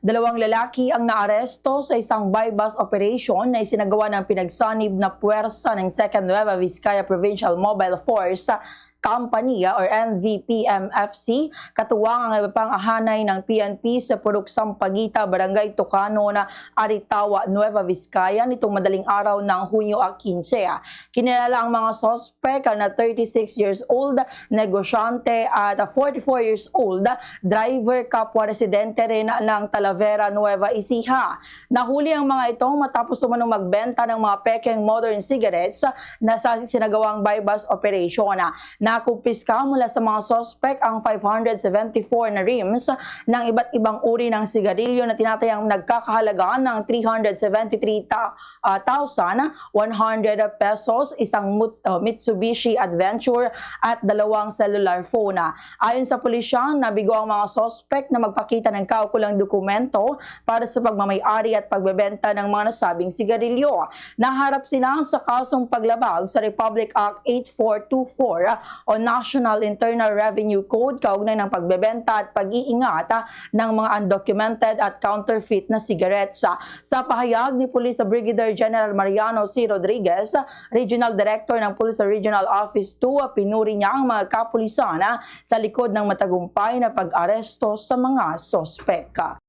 Dalawang lalaki ang naaresto sa isang buy-bust operation na isinagawa ng pinagsanib na puwersa ng 2nd Nueva Vizcaya Provincial Mobile Force Company or NVPMFC, katuwang ang iba pang ahanay ng PNP sa Purok Sampaguita, Barangay Tocano na Aritawa, Nueva Vizcaya nitong madaling araw ng Hunyo 15. Kinilala ang mga sospek na 36 years old, negosyante at 44 years old, driver kapwa residente rin ng Talavera, Nueva Ecija. Nahuli ang mga ito matapos umanong magbenta ng mga pekeng modern cigarettes na sa sinagawang buy-bust operation. Nakumpiska mula sa mga sospek ang 574 na rims ng iba't ibang uri ng sigarilyo na tinatayang nagkakahalaga ng 373,100 pesos, isang Mitsubishi Adventure at dalawang cellular phone. Ayon sa pulisya, nabigo ang mga sospek na magpakita ng kaukulang dokumento para sa pagmamay-ari at pagbebenta ng mga nasabing sigarilyo. Naharap sila sa kasong paglabag sa Republic Act 8424 o National Internal Revenue Code kaugnay ng pagbebenta at pag-iingat ng mga undocumented at counterfeit na cigarettes. Sa pahayag ni Police Brigadier General Mariano C. Rodriguez, Regional Director ng Police Regional Office 2, pinuri niya ang mga kapulisan sa likod ng matagumpay na pag-aresto sa mga sospek.